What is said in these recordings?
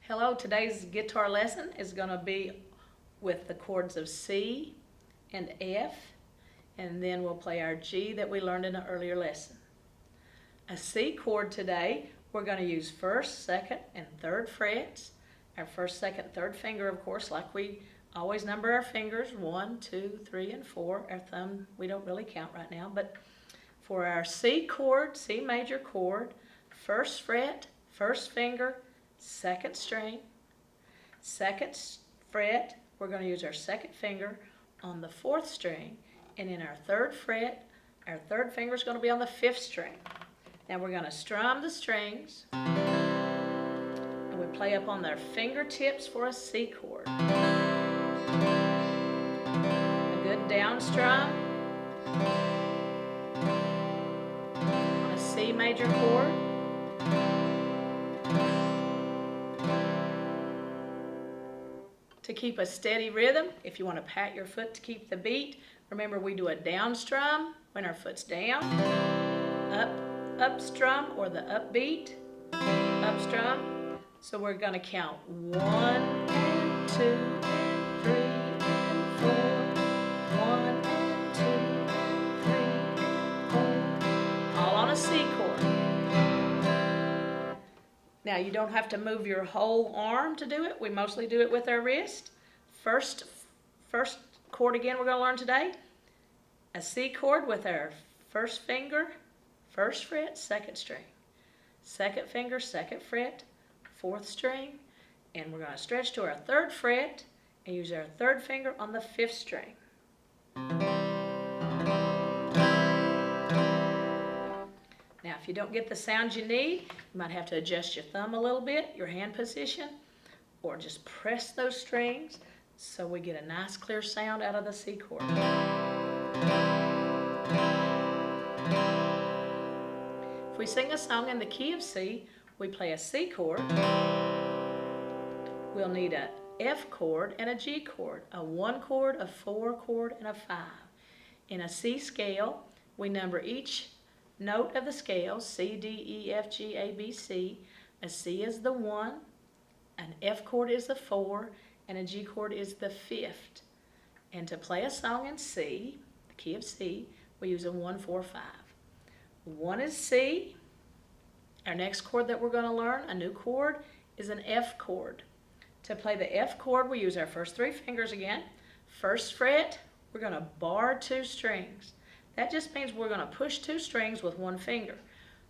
Hello, today's guitar lesson is going to be with the chords of C and F, and then we'll play our G that we learned in an earlier lesson. A C chord today, we're going to use first, second, and third frets. Our first, second, third finger, of course, like we always number our fingers, 1, 2, 3, and 4. Our thumb, we don't really count right now, but for our C chord, C major chord, first fret, first finger, second string, second fret, we're going to use our second finger on the fourth string, and in our third fret, our third finger is going to be on the fifth string. Now we're going to strum the strings, and we play up on their fingertips for a C chord. A good down strum on a C major chord. To keep a steady rhythm, if you want to pat your foot to keep the beat, remember we do a down strum when our foot's down, up strum or the upbeat, up strum. So we're going to count 1 and 2 and 3 and 4, 1 and 2 and 3 and 4, all on a C chord. Now you don't have to move your whole arm to do it. We mostly do it with our wrist. First chord again we're going to learn today. A C chord with our first finger, first fret, second string. Second finger, second fret, fourth string. And we're going to stretch to our third fret and use our third finger on the fifth string. Now, if you don't get the sound you need, you might have to adjust your thumb a little bit, your hand position, or just press those strings so we get a nice clear sound out of the C chord. If we sing a song in the key of C, we play a C chord. We'll need a F chord and a G chord, a 1 chord, a 4 chord, and a 5. In a C scale, we number each note of the scale, C, D, E, F, G, A, B, C. A C is the 1, an F chord is the 4, and a G chord is the 5th. And to play a song in C, the key of C, we use a 1, 4, 5. 1 is C. Our next chord that we're going to learn, a new chord, is an F chord. To play the F chord, we use our first 3 fingers again. First fret, we're going to bar 2 strings. That just means we're going to push 2 strings with 1 finger.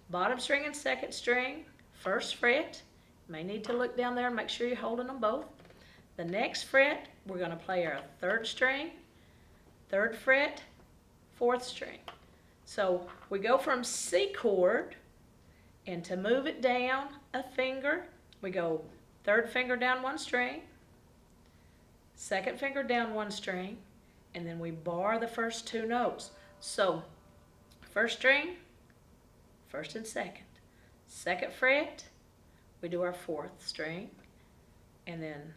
Bottom string and second string, first fret. You may need to look down there and make sure you're holding them both. The next fret, we're going to play our third string, third fret, fourth string. So we go from C chord, and to move it down a finger, we go third finger down 1 string, second finger down 1 string, and then we bar the first 2 notes. So, first string, first and second. Second fret, we do our fourth string. And then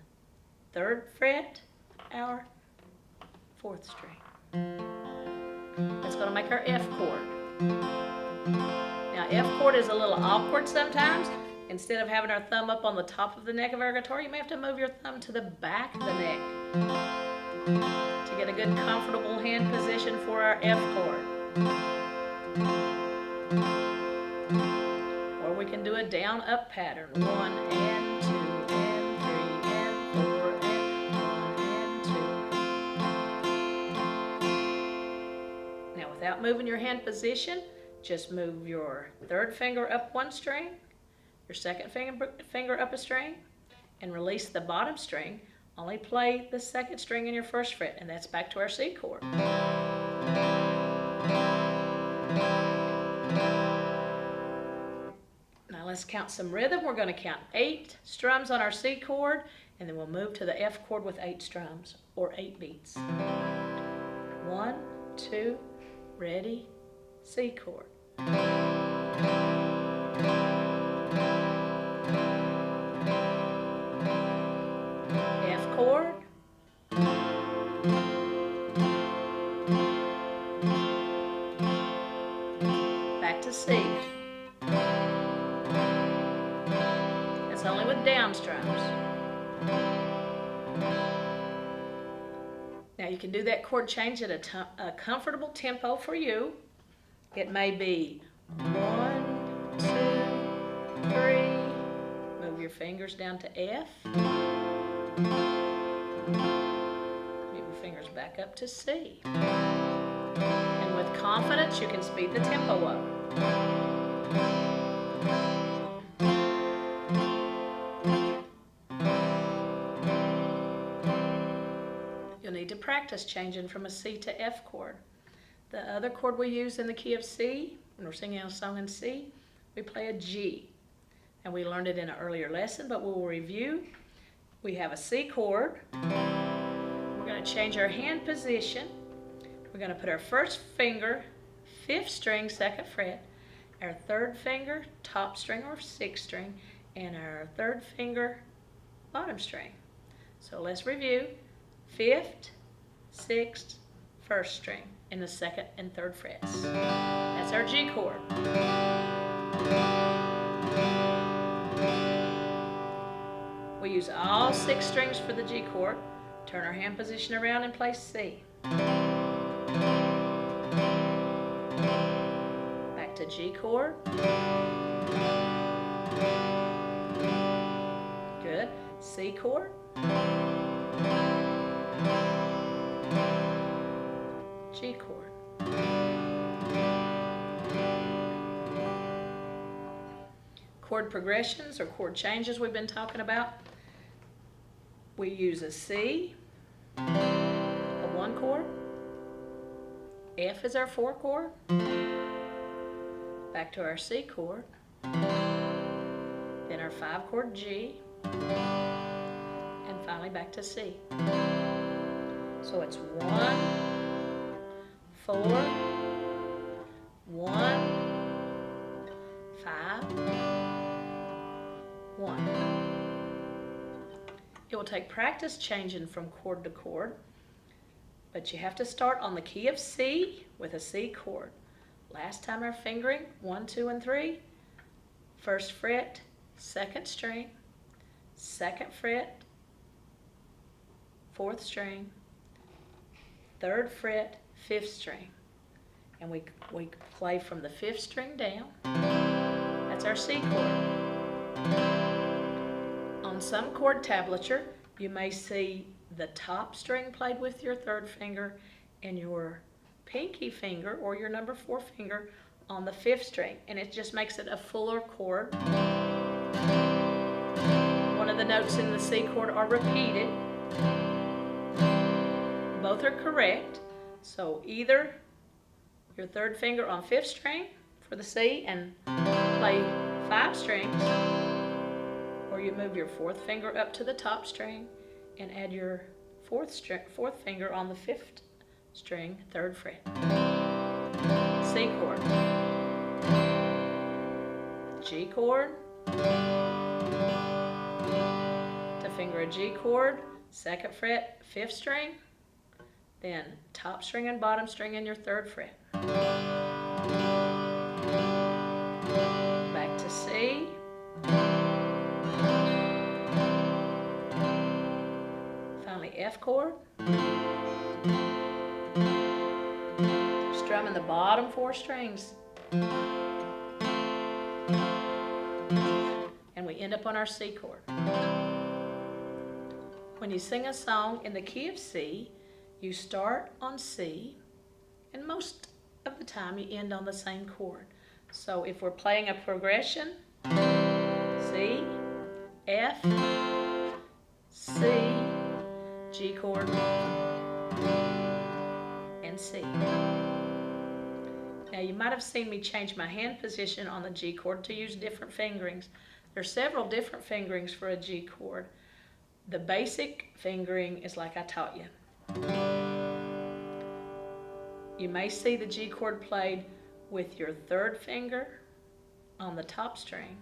third fret, our fourth string. That's going to make our F chord. Now, F chord is a little awkward sometimes. Instead of having our thumb up on the top of the neck of our guitar, you may have to move your thumb to the back of the neck to get a good comfortable hand position for our F chord. Or we can do a down up pattern. 1 and 2 and 3 and 4 and 1 and 2. Now without moving your hand position, just move your third finger up 1 string, your second finger up a string, and release the bottom string. Only play the second string in your first fret, and that's back to our C chord. Now let's count some rhythm. We're going to count 8 strums on our C chord, and then we'll move to the F chord with 8 strums, or 8 beats. 1, 2, ready, C chord. Chord, back to C. That's only with 5 down strums. Now you can do that chord change at a comfortable tempo for you. It may be 1, 2, 3. Move your fingers down to F. Move your fingers back up to C. And with confidence, you can speed the tempo up. You'll need to practice changing from a C to F chord. The other chord we use in the key of C, when we're singing a song in C, we play a G. And we learned it in an earlier lesson, but we'll review. We have a C chord. We're going to change our hand position. We're going to put our first finger, 5th string, 2nd fret, our 3rd finger, top string or 6th string, and our 3rd finger, bottom string. So let's review. 5th, 6th, 1st string in the 2nd and 3rd frets. That's our G chord. We use all 6 strings for the G chord. Turn our hand position around and play C. Back to G chord. Good. C chord. G chord. Chord progressions or chord changes we've been talking about. We use a C, a 1 chord. F is our 4 chord. Back to our C chord. Then our 5 chord G. And finally back to C. So it's 1, 4, 1, 5, 1. It will take practice changing from chord to chord, but you have to start on the key of C with a C chord. Last time our fingering, 1, 2, and 3. 1st fret, 2nd string, 2nd fret, 4th string, 3rd fret, 5th string. And we play from the 5th string down. That's our C chord. On some chord tablature, you may see the top string played with your 3rd finger and your pinky finger or your number 4 finger on the 5th string, and it just makes it a fuller chord. One of the notes in the C chord are repeated. Both are correct, so either your 3rd finger on 5th string for the C and play 5 strings, or you move your 4th finger up to the top string and add your 4th finger on the 5th string, 3rd fret. C chord. G chord. To finger a G chord, 2nd fret, 5th string, then top string and bottom string in your 3rd fret. Back to C. Finally F chord. Strumming the bottom 4 strings. And we end up on our C chord. When you sing a song in the key of C, you start on C, and most of the time you end on the same chord. So if we're playing a progression, C, F, C, G chord, and C. Now you might have seen me change my hand position on the G chord to use different fingerings. There are several different fingerings for a G chord. The basic fingering is like I taught you. You may see the G chord played with your 3rd finger on the top string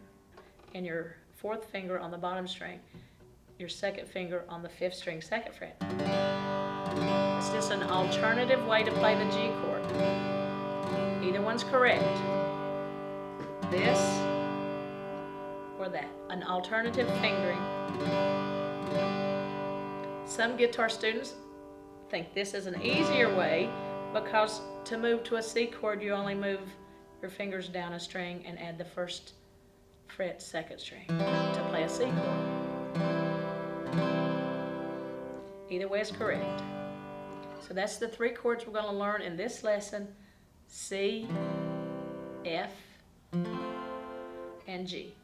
and your 4th finger on the bottom string, your 2nd finger on the 5th string, 2nd fret. It's just an alternative way to play the G chord. Either one's correct. This or for that. An alternative fingering. Some guitar students think this is an easier way because to move to a C chord, you only move your fingers down a string and add the first fret second string to play a C chord. Either way is correct. So that's the 3 chords we're going to learn in this lesson: C, F, and G.